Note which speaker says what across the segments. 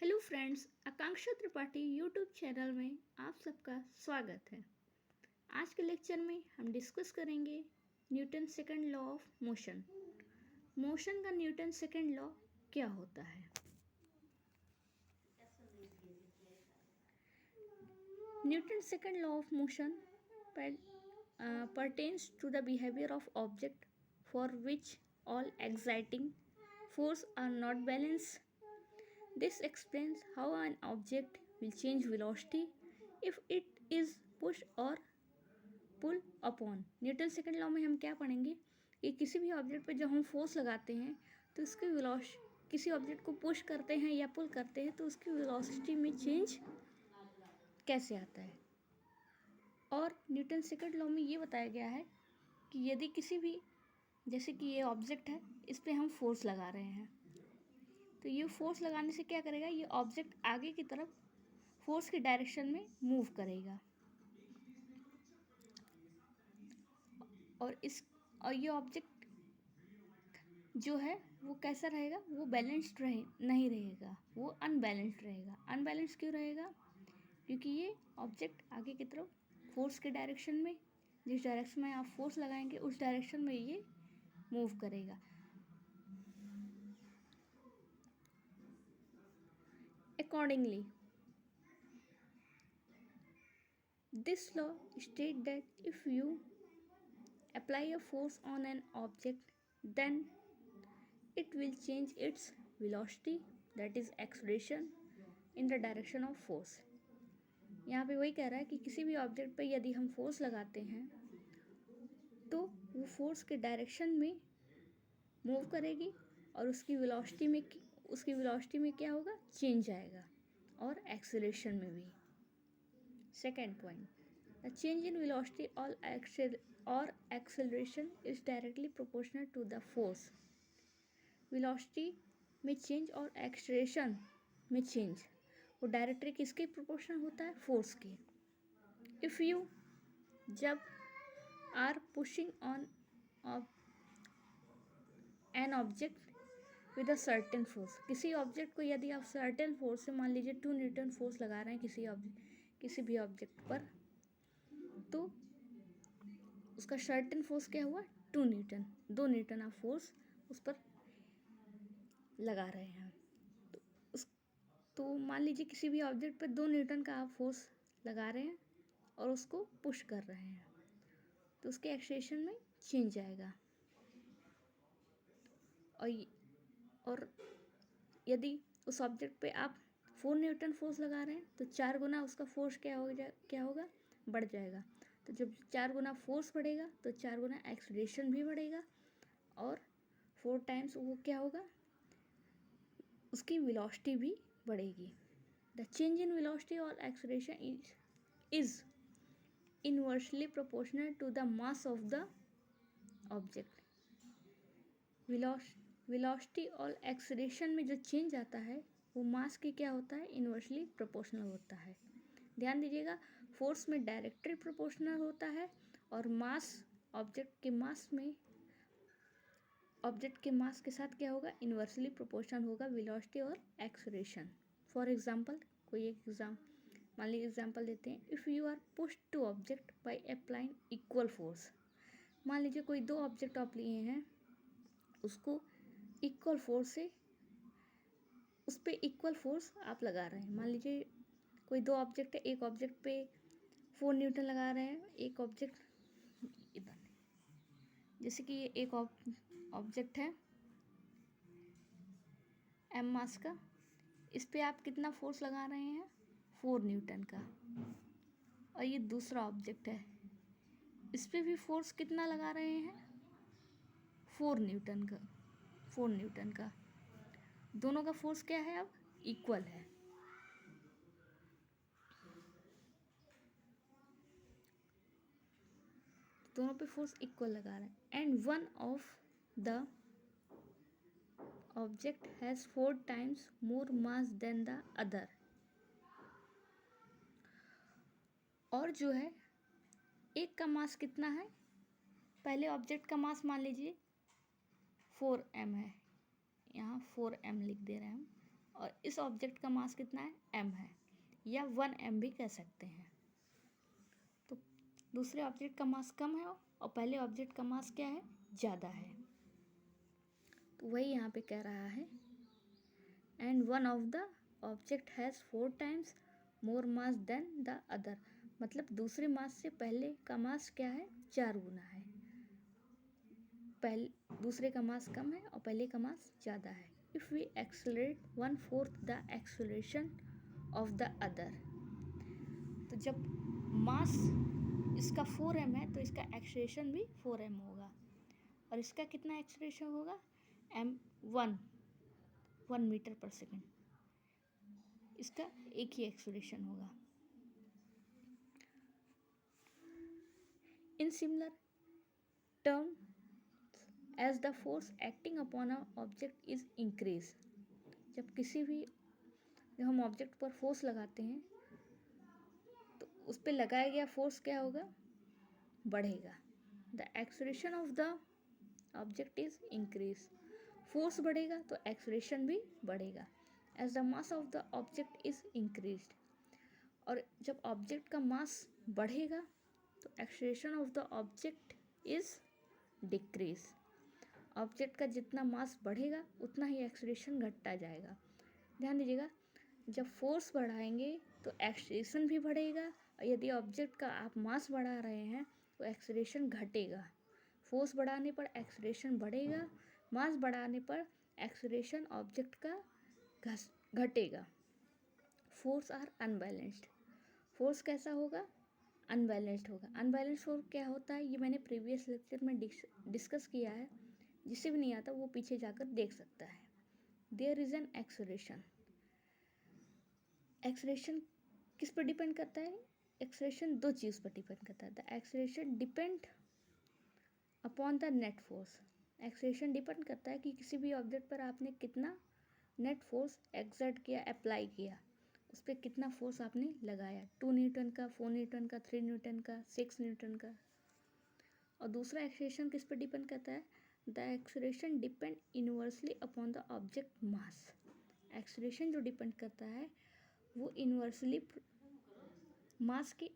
Speaker 1: Hello friends, आकांक्षा Tripathi YouTube channel में आप सबका स्वागत है। आज के लेक्चर में हम डिस्कस करेंगे Newton second law of motion. Motion का न्यूटन सेकंड लॉ क्या होता है। Newton second law of motion pertains to the behavior of object for which all exciting force are not balanced. This explains how an object will change velocity if it is pushed or pull upon. Newton second law में हम क्या पढ़ेंगे कि किसी भी object पे जब हम फोर्स लगाते हैं तो उसकी किसी ऑब्जेक्ट को पुश करते हैं या पुल करते हैं तो उसकी वेलोसिटी में चेंज कैसे आता है। और न्यूटन सेकंड लॉ में ये बताया गया है कि यदि किसी भी, जैसे कि ये ऑब्जेक्ट है, इस पर हम फोर्स लगा रहे हैं तो ये फोर्स लगाने से क्या करेगा, ये ऑब्जेक्ट आगे की तरफ फोर्स की डायरेक्शन में मूव करेगा और ये ऑब्जेक्ट जो है वो कैसा रहेगा, वो बैलेंस्ड नहीं रहेगा, वो अनबैलेंस्ड रहेगा। अनबैलेंस्ड क्यों रहेगा? क्योंकि ये ऑब्जेक्ट आगे की तरफ फोर्स के डायरेक्शन में, जिस डायरेक्शन में आप फोर्स लगाएंगे उस डायरेक्शन में ये मूव करेगा। Accordingly, this law states that if you apply a force on an object, then it will change its velocity, that is acceleration, in the direction of force. यहाँ पे वही कह रहा है कि किसी भी ऑब्जेक्ट पे यदि हम फोर्स लगाते हैं तो वो फोर्स के डायरेक्शन में मूव करेगी और उसकी वेलोसिटी में क्या होगा, चेंज आएगा, और एक्सेलरेशन में भी। Second point, the change in velocity और acceleration is directly proportional to the force. Velocity में चेंज और एक्सेलरेशन में चेंज वो डायरेक्टली किसके प्रोपोर्शनल होता है, फोर्स के। इफ़ यू जब are pushing on an object with a certain force, किसी ऑब्जेक्ट को यदि आप सर्टेन फोर्स से, मान लीजिए 2 न्यूटन फोर्स लगा रहे हैं किसी भी ऑब्जेक्ट पर, तो उसका सर्टेन फोर्स क्या हुआ, 2 न्यूटन आप फोर्स उस पर लगा रहे हैं। तो मान लीजिए किसी भी ऑब्जेक्ट पर 2 न्यूटन का आप फोर्स लगा रहे हैं और उसको पुश कर रहे हैं तो उसके एक्सेलरेशन में चेंज आएगा। और यदि उस ऑब्जेक्ट पे आप 4 न्यूटन फोर्स लगा रहे हैं तो 4 गुना उसका फोर्स क्या होगा, बढ़ जाएगा। तो जब 4 गुना फोर्स बढ़ेगा तो 4 गुना एक्सेलरेशन भी बढ़ेगा और 4 टाइम्स वो क्या होगा, उसकी वेलोसिटी भी बढ़ेगी। द चेंज इन वेलोसिटी और acceleration is inversely proportional to the mass of the object. Velocity और एक्सेलरेशन में जो चेंज आता है वो मास के क्या होता है, इनवर्सली प्रोपोर्शनल होता है। ध्यान दीजिएगा, फोर्स में डायरेक्टली प्रोपोर्शनल होता है और मास ऑब्जेक्ट के मास के साथ क्या होगा, इनवर्सली प्रोपोर्शनल होगा वेलोसिटी और एक्सेलरेशन। फॉर एग्जांपल, मान लीजिए एग्जांपल देते हैं। If you are pushed two object by applying equal force, मान लीजिए कोई 2 ऑब्जेक्ट आप लिए हैं, उसको इक्वल फोर्स से उस पर इक्वल फोर्स आप लगा रहे हैं। मान लीजिए कोई 2 ऑब्जेक्ट है, एक ऑब्जेक्ट पे 4 न्यूटन लगा रहे हैं, एक ऑब्जेक्ट इधर, जैसे कि ये एक ऑब्जेक्ट है एम मास का, इस पे आप कितना फोर्स लगा रहे हैं, 4 न्यूटन का। और ये दूसरा ऑब्जेक्ट है, इस पे भी फोर्स कितना लगा रहे हैं, 4 न्यूटन का। दोनों का फोर्स क्या है, अब इक्वल है। दोनों पे फोर्स इक्वल लगा रहे हैं। And one of the object has 4 times more mass than the other. और जो है एक का मास कितना है, पहले ऑब्जेक्ट का मास मान लीजिए 4m है, यहाँ 4m लिख दे रहे हैं हम, और इस ऑब्जेक्ट का मास कितना है, m है, या 1m भी कह सकते हैं। तो दूसरे ऑब्जेक्ट का मास कम है और पहले ऑब्जेक्ट का मास क्या है, ज़्यादा है। तो वही यहाँ पे कह रहा है, and one of the object has 4 times more mass than the other, मतलब दूसरे मास से पहले का मास क्या है, 4 गुना है। पहले दूसरे का मास कम है और पहले का मास ज़्यादा है। If we accelerate 1/4 the acceleration of the other, तो जब मास इसका 4m है तो इसका एक्सेलरेशन भी 4m होगा। और इसका कितना एक्सेलरेशन होगा, m1 मीटर पर सेकेंड, इसका एक ही एक्सेलरेशन होगा। In similar term as the force acting upon a object is increase, जब हम ऑब्जेक्ट पर फोर्स लगाते हैं तो उस पर लगाया गया फोर्स क्या होगा, बढ़ेगा। The acceleration of the object is increase, force बढ़ेगा तो एक्सेलरेशन भी बढ़ेगा। As the mass of the object is increased, और जब ऑब्जेक्ट का मास बढ़ेगा तो acceleration of the object is decrease. Object का जितना मास बढ़ेगा उतना ही एक्सेलरेशन घटता जाएगा। ध्यान दीजिएगा, जब फोर्स बढ़ाएंगे तो एक्सेलरेशन भी बढ़ेगा, और यदि ऑब्जेक्ट का आप मास बढ़ा रहे हैं तो एक्सेलरेशन घटेगा। फोर्स बढ़ाने पर एक्सेलरेशन बढ़ेगा, मास बढ़ाने पर एक्सेलरेशन ऑब्जेक्ट का घटेगा। फोर्स आर अनबैलेंस्ड, फोर्स कैसा होगा, अनबैलेंस्ड होगा। अनबैलेंस्ड फोर्स क्या होता है, ये मैंने प्रीवियस लेक्चर में डिस्कस किया है, जिसे भी नहीं आता वो पीछे जाकर देख सकता है। There is an acceleration, acceleration किस पर डिपेंड करता है, एक्सेलरेशन दो चीज़ पर डिपेंड करता है। The acceleration depend upon the net force, acceleration depend करता है कि किसी भी ऑब्जेक्ट पर आपने कितना नेट फोर्स एक्सर्ट किया, अप्लाई किया, उस पर कितना फोर्स आपने लगाया, 2 न्यूटन का, 4 न्यूटन का, 3 न्यूटन का, 6 न्यूटन का। और दूसरा एक्सेलरेशन किस पर डिपेंड करता है, the acceleration depend inversely upon the object mass, acceleration जो डिपेंड करता है वो इनवर्सली मास के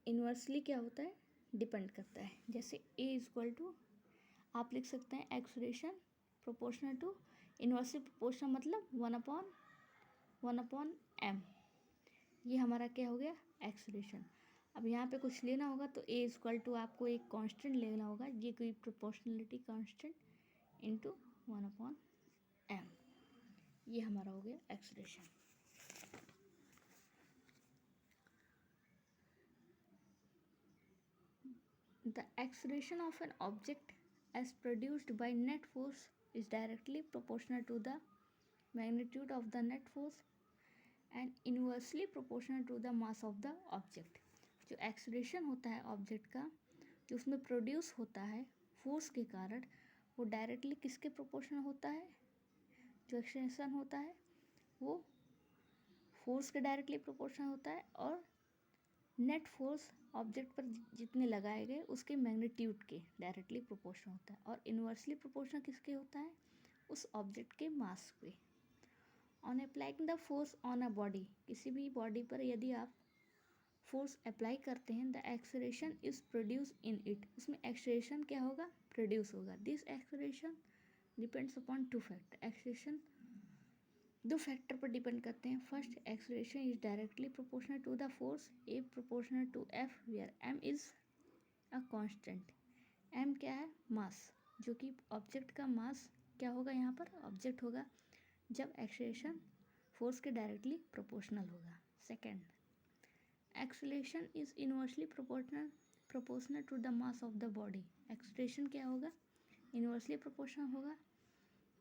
Speaker 1: इनवर्सली क्या होता है, डिपेंड करता है। जैसे A इक्वल टू आप लिख सकते हैं acceleration proportional to inversely proportional, मतलब 1/m, ये हमारा क्या हो गया, एक्सेलरेशन। अब यहाँ पे कुछ लेना होगा तो A इक्वल टू आपको एक कांस्टेंट लेना होगा, ये कोई प्रोपोर्शनलिटी कांस्टेंट इनटू 1/m, ये हमारा हो गया acceleration. The acceleration of an object as produced by net force is directly proportional to the magnitude of the net force and inversely proportional to the mass of the object। जो acceleration होता है object का, जो उसमें produce होता है force के कारण, वो डायरेक्टली किसके प्रोपोर्शनल होता है, जो एक्सेलरेशन होता है वो फोर्स के डायरेक्टली प्रोपोर्शनल होता है, और नेट फोर्स ऑब्जेक्ट पर जितने लगाए गए उसके मैग्नीट्यूड के डायरेक्टली प्रोपोर्शनल होता है। और इनवर्सली प्रोपोर्शनल किसके होता है, उस ऑब्जेक्ट के मास पे। On applying the force on a body, किसी भी बॉडी पर यदि आप फोर्स अप्लाई करते हैं, the acceleration is produce in it, उसमें एक्सेलरेशन क्या होगा, प्रोड्यूस होगा। This acceleration depends upon 2 factor, acceleration 2 factor पर डिपेंड करते हैं। First, acceleration is directly proportional to the force A proportional to F, where M is a constant. M क्या है, मास, जो कि ऑब्जेक्ट का मास क्या होगा, यहाँ पर ऑब्जेक्ट होगा जब एक्सेलरेशन फोर्स के डायरेक्टली प्रोपोर्शनल होगा। Second, acceleration is inversely proportional to the mass of the body, acceleration क्या होगा, इनवर्सली प्रोपोर्शनल होगा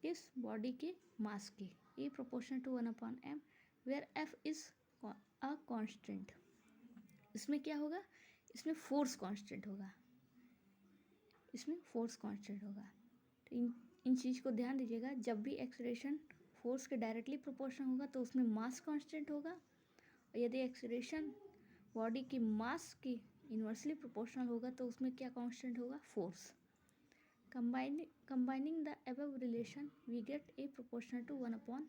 Speaker 1: किस बॉडी के मास के, A proportional to 1/m, where F is a constant. इसमें क्या होगा, इसमें फोर्स कांस्टेंट होगा, इसमें फोर्स कांस्टेंट होगा। तो इन चीज़ को ध्यान दीजिएगा, जब भी एक्सेलरेशन फोर्स के डायरेक्टली प्रोपोर्शनल होगा तो उसमें मास कांस्टेंट होगा, और यदि एक्सेलरेशन बॉडी की मास की इनवर्सली प्रोपोर्शनल होगा तो उसमें क्या कांस्टेंट होगा, force Combining the above relation, we get A proportional to 1 upon,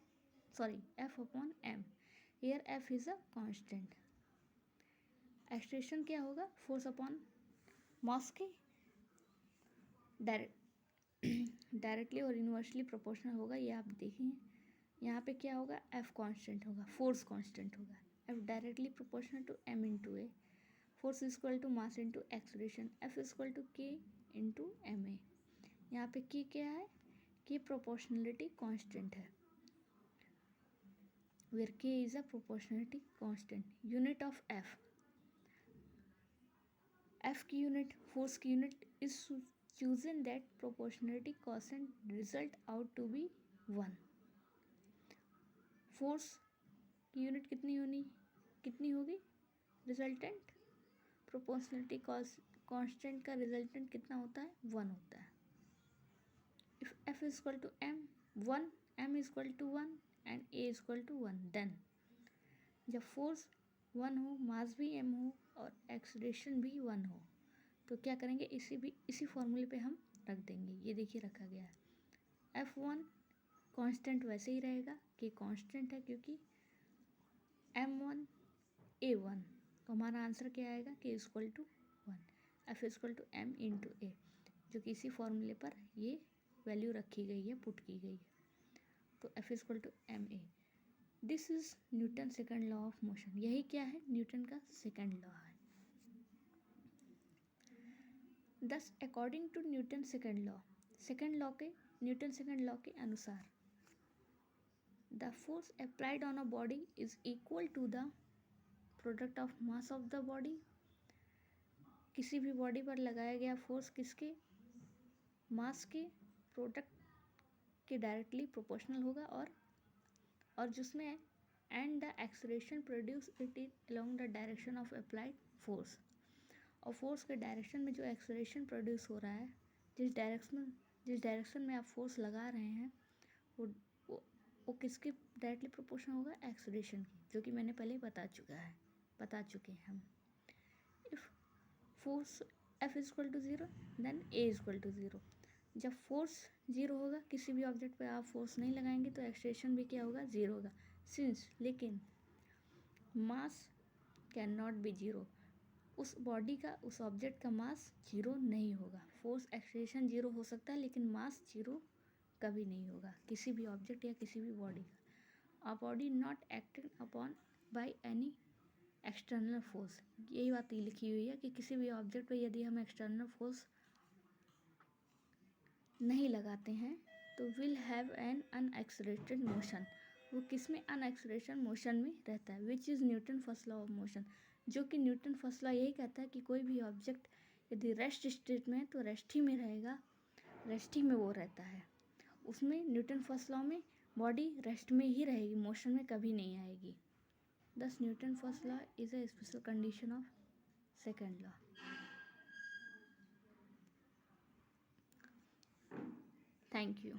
Speaker 1: sorry, F upon M. Here F is a constant. Extraction क्या होगा? फोर्स अपॉन मास के डायरेक्टली और इनवर्सली प्रोपोर्शनल होगा, ये आप देखेंगे। यहाँ पे क्या होगा? एफ कांस्टेंट होगा, फोर्स कांस्टेंट होगा। F directly proportional to M into A, force equal to mass into acceleration, F equal to K into M A. यहाँ पे के क्या है? के प्रोपोर्शनलिटी कांस्टेंट है, where K is a proportionality constant. Unit of F, F की unit, force की unit is chosen that proportionality constant result out to be 1। Force की unit कितनी होगी? रिजल्टेंट। प्रोपोर्शनलिटी कांस्टेंट का resultant कितना होता है? 1 होता है। If F is equal to M 1, M is equal to 1 and A is equal to 1, then जब फोर्स 1 हो, मास भी एम हो और एक्सलेशन भी 1 हो, तो क्या करेंगे? इसी फॉर्मूले पे हम रख देंगे। ये देखिए रखा गया है। F1 कांस्टेंट वैसे ही रहेगा, कि कांस्टेंट है क्योंकि M1 A1, तो हमारा आंसर क्या आएगा? K equal to 1, F equal to M into a, जो कि इसी फॉर्मूले पर ये वैल्यू रखी गई है, पुट की गई है। तो F equal to M A. This is Newton second law of motion. यही क्या है? न्यूटन का सेकेंड लॉ है। Thus, according to Newton's second law के न्यूटन सेकेंड लॉ के अनुसार, the force applied on a body is equal to the product of mass of the body। किसी भी बॉडी पर लगाया गया फोर्स किसके? मास के प्रोडक्ट के डायरेक्टली प्रोपोर्शनल होगा, और जिसमें and the acceleration produce it is along the direction of applied force. और फोर्स के डायरेक्शन में जो एक्सलेशन प्रोड्यूस हो रहा है, जिस डायरेक्शन में आप फोर्स लगा रहे हैं, वो किसके डायरेक्टली प्रोपोर्शनल होगा? एक्सलेशन की, जो कि मैंने पहले बता चुके हैं हम। If force F equal to 0 then A equal to 0। जब फोर्स 0 होगा, किसी भी ऑब्जेक्ट पे आप फोर्स नहीं लगाएंगे, तो एक्सलेशन भी क्या होगा? 0 होगा। सिंस लेकिन मास कैन नॉट बी 0, उस बॉडी का, उस ऑब्जेक्ट का मास 0 नहीं होगा। फोर्स एक्सलेशन 0 हो सकता है, लेकिन मास 0 कभी नहीं होगा किसी भी ऑब्जेक्ट या किसी भी बॉडी का। A body not acting upon by any external force, यही बात लिखी हुई है कि किसी भी ऑब्जेक्ट पे यदि हम एक्सटर्नल फोर्स नहीं लगाते हैं, तो विल हैव एन अनएक्सलरेटेड मोशन। वो किस में? अनएक्सलरेटेड मोशन में रहता है, which is Newton first law of motion. जो कि न्यूटन फर्स्ट लॉ यही कहता है कि कोई भी ऑब्जेक्ट यदि रेस्ट स्टेट में है, तो रेस्ट ही में रहेगा, रेस्ट ही में वो रहता है। उसमें न्यूटन फर्स्ट लॉ में बॉडी रेस्ट में ही रहेगी, मोशन में कभी नहीं आएगी। दस Newton first law is a special condition of second law. Thank you.